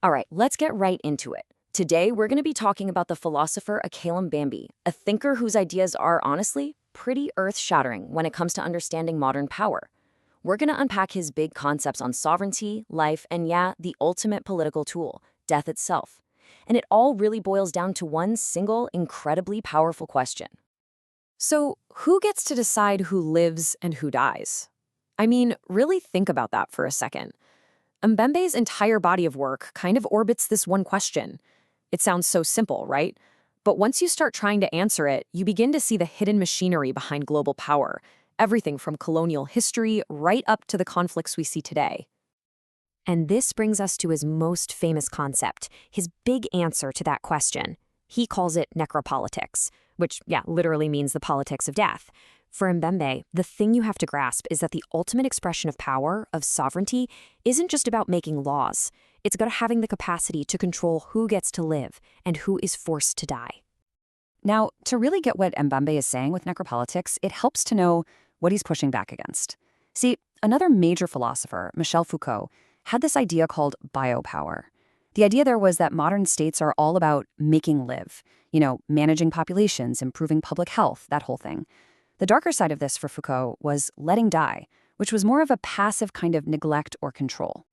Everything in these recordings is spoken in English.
All right, let's get right into it. Today, we're going to be talking about the philosopher Achille Mbembe, a thinker whose ideas are, honestly, pretty earth-shattering when it comes to understanding modern power. We're going to unpack his big concepts on sovereignty, life, and yeah, the ultimate political tool, death itself. And it all really boils down to one single, incredibly powerful question. So, who gets to decide who lives and who dies? I mean, really think about that for a second. Mbembe's entire body of work kind of orbits this one question. It sounds so simple, right? But once you start trying to answer it, you begin to see the hidden machinery behind global power, everything from colonial history right up to the conflicts we see today. And this brings us to his most famous concept, his big answer to that question. He calls it necropolitics, which, literally means the politics of death. For Mbembe, the thing you have to grasp is that the ultimate expression of power, of sovereignty, isn't just about making laws. It's about having the capacity to control who gets to live and who is forced to die. Now, to really get what Mbembe is saying with necropolitics, it helps to know what he's pushing back against. See, another major philosopher, Michel Foucault, had this idea called biopower. The idea there was that modern states are all about making live, managing populations, improving public health, that whole thing. The darker side of this for Foucault was letting die, which was more of a passive kind of neglect or control.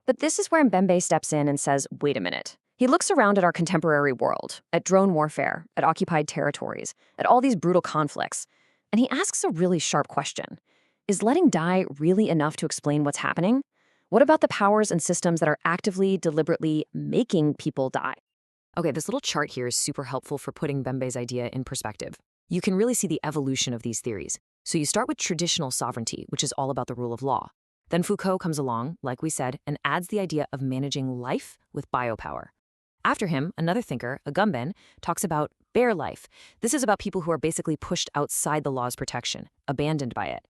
But this is where Mbembe steps in and says, wait a minute. He looks around at our contemporary world, at drone warfare, at occupied territories, at all these brutal conflicts, and he asks a really sharp question. Is letting die really enough to explain what's happening? What about the powers and systems that are actively, deliberately making people die? Okay, this little chart here is super helpful for putting Mbembe's idea in perspective. You can really see the evolution of these theories. So you start with traditional sovereignty, which is all about the rule of law. Then Foucault comes along, like we said, and adds the idea of managing life with biopower. After him, another thinker, Mbembe, talks about bare life. This is about people who are basically pushed outside the law's protection, abandoned by it.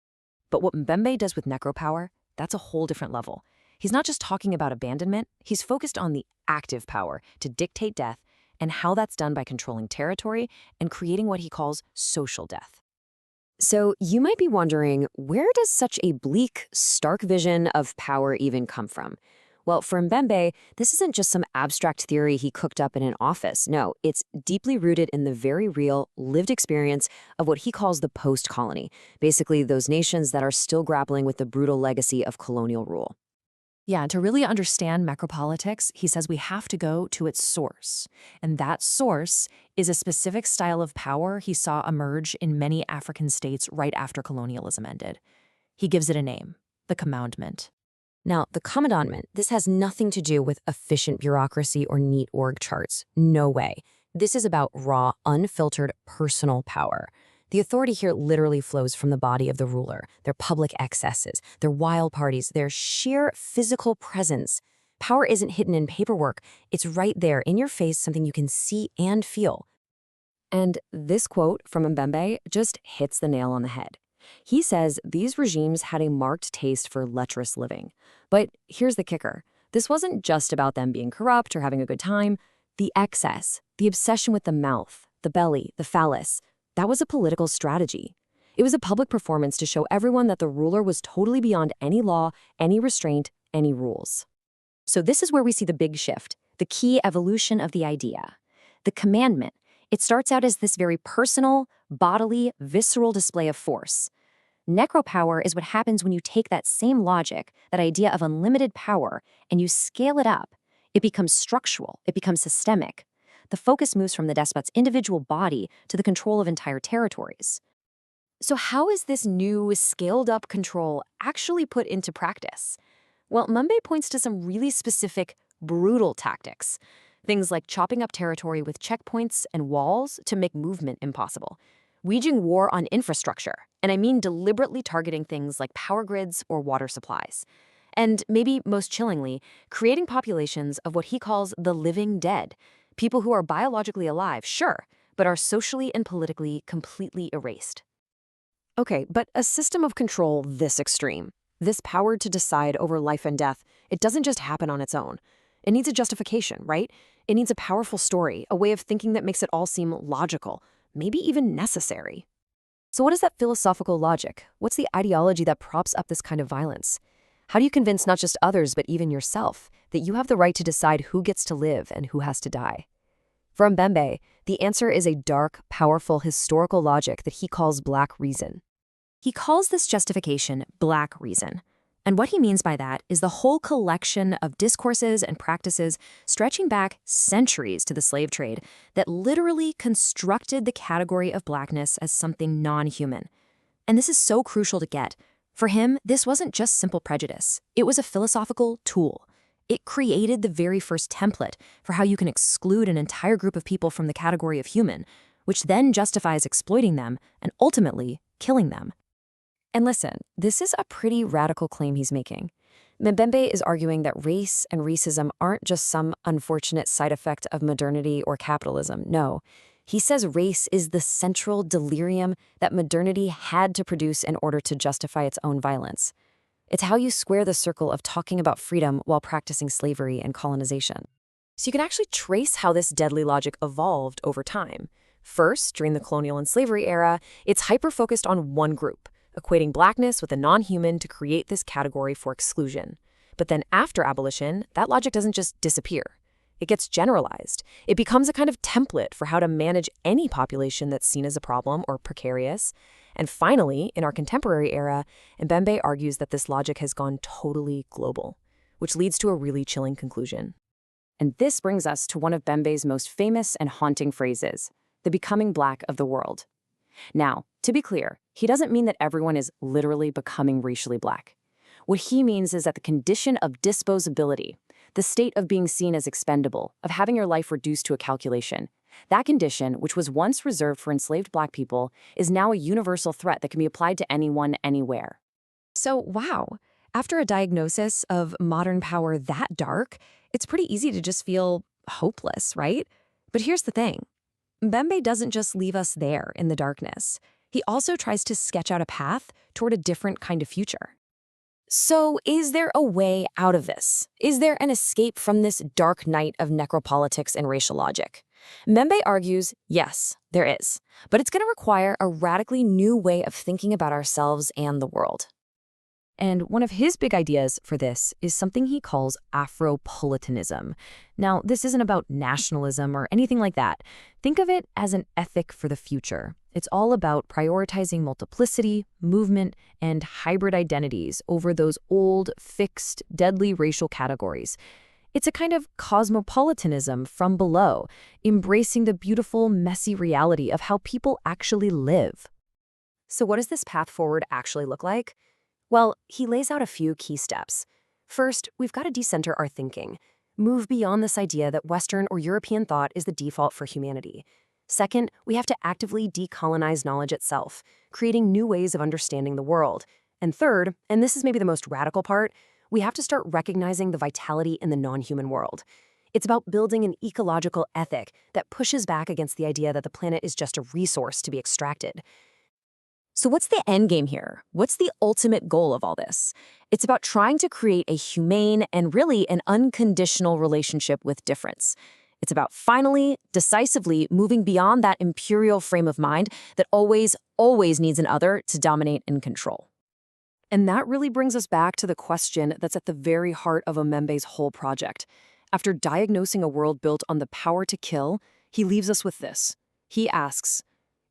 But what Mbembe does with necropower, that's a whole different level. He's not just talking about abandonment, he's focused on the active power to dictate death and how that's done by controlling territory and creating what he calls social death. So you might be wondering, where does such a bleak, stark vision of power even come from? Well, for Mbembe, this isn't just some abstract theory he cooked up in an office. No, it's deeply rooted in the very real, lived experience of what he calls the post-colony, basically those nations that are still grappling with the brutal legacy of colonial rule. Yeah, to really understand macropolitics, he says we have to go to its source. And that source is a specific style of power he saw emerge in many African states right after colonialism ended. He gives it a name, the commandment. Now, the commandment, this has nothing to do with efficient bureaucracy or neat org charts. No way. This is about raw, unfiltered, personal power. The authority here literally flows from the body of the ruler, their public excesses, their wild parties, their sheer physical presence. Power isn't hidden in paperwork. It's right there, in your face, something you can see and feel. And this quote from Mbembe just hits the nail on the head. He says these regimes had a marked taste for lecherous living. But here's the kicker. This wasn't just about them being corrupt or having a good time. The excess, the obsession with the mouth, the belly, the phallus, that was a political strategy. It was a public performance to show everyone that the ruler was totally beyond any law, any restraint, any rules. So this is where we see the big shift, the key evolution of the idea. The commandment, it starts out as this very personal, bodily, visceral display of force. Necropower is what happens when you take that same logic, that idea of unlimited power, and you scale it up. It becomes structural, it becomes systemic. The focus moves from the despot's individual body to the control of entire territories. So how is this new, scaled-up control actually put into practice? Well, Mbembe points to some really specific, brutal tactics. Things like chopping up territory with checkpoints and walls to make movement impossible. Waging war on infrastructure, and I mean deliberately targeting things like power grids or water supplies. And maybe most chillingly, creating populations of what he calls the living dead. People who are biologically alive, sure, but are socially and politically completely erased. Okay, but a system of control this extreme, this power to decide over life and death, it doesn't just happen on its own. It needs a justification, right? It needs a powerful story, a way of thinking that makes it all seem logical, maybe even necessary. So what is that philosophical logic? What's the ideology that props up this kind of violence? How do you convince not just others, but even yourself, that you have the right to decide who gets to live and who has to die? For Mbembe, the answer is a dark, powerful historical logic that he calls black reason. He calls this justification black reason. And what he means by that is the whole collection of discourses and practices stretching back centuries to the slave trade that literally constructed the category of blackness as something non-human. And this is so crucial to get. For him, this wasn't just simple prejudice. It was a philosophical tool. It created the very first template for how you can exclude an entire group of people from the category of human, which then justifies exploiting them and ultimately killing them. And listen, this is a pretty radical claim he's making. Mbembe is arguing that race and racism aren't just some unfortunate side effect of modernity or capitalism. No, he says race is the central delirium that modernity had to produce in order to justify its own violence. It's how you square the circle of talking about freedom while practicing slavery and colonization. So you can actually trace how this deadly logic evolved over time. First, during the colonial and slavery era, it's hyper-focused on one group, equating blackness with the non-human to create this category for exclusion. But then after abolition, that logic doesn't just disappear. It gets generalized. It becomes a kind of template for how to manage any population that's seen as a problem or precarious. And finally, in our contemporary era, Mbembe argues that this logic has gone totally global, which leads to a really chilling conclusion. And this brings us to one of Mbembe's most famous and haunting phrases, the becoming black of the world. Now, to be clear, he doesn't mean that everyone is literally becoming racially black. What he means is that the condition of disposability, the state of being seen as expendable, of having your life reduced to a calculation, that condition, which was once reserved for enslaved black people, is now a universal threat that can be applied to anyone, anywhere. So, wow, after a diagnosis of modern power that dark, it's pretty easy to just feel hopeless, right? But here's the thing. Mbembe doesn't just leave us there in the darkness. He also tries to sketch out a path toward a different kind of future. So, is there a way out of this? Is there an escape from this dark night of necropolitics and racial logic? Mbembe argues, yes, there is. But it's going to require a radically new way of thinking about ourselves and the world. And one of his big ideas for this is something he calls Afropolitanism. Now, this isn't about nationalism or anything like that. Think of it as an ethic for the future. It's all about prioritizing multiplicity, movement, and hybrid identities over those old, fixed, deadly racial categories. It's a kind of cosmopolitanism from below, embracing the beautiful, messy reality of how people actually live. So what does this path forward actually look like? Well, he lays out a few key steps. First, we've got to decenter our thinking, move beyond this idea that Western or European thought is the default for humanity. Second, we have to actively decolonize knowledge itself, creating new ways of understanding the world. And third, and this is maybe the most radical part, we have to start recognizing the vitality in the non-human world. It's about building an ecological ethic that pushes back against the idea that the planet is just a resource to be extracted. So what's the end game here? What's the ultimate goal of all this? It's about trying to create a humane and really an unconditional relationship with difference. It's about finally, decisively moving beyond that imperial frame of mind that always needs an other to dominate and control. And that really brings us back to the question that's at the very heart of Mbembe's whole project. After diagnosing a world built on the power to kill, he leaves us with this. He asks,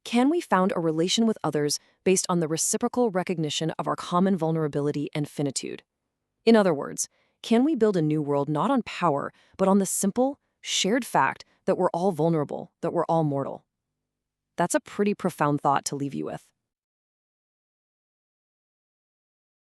can we found a relation with others based on the reciprocal recognition of our common vulnerability and finitude? In other words, can we build a new world not on power, but on the simple, shared fact that we're all vulnerable, that we're all mortal? That's a pretty profound thought to leave you with.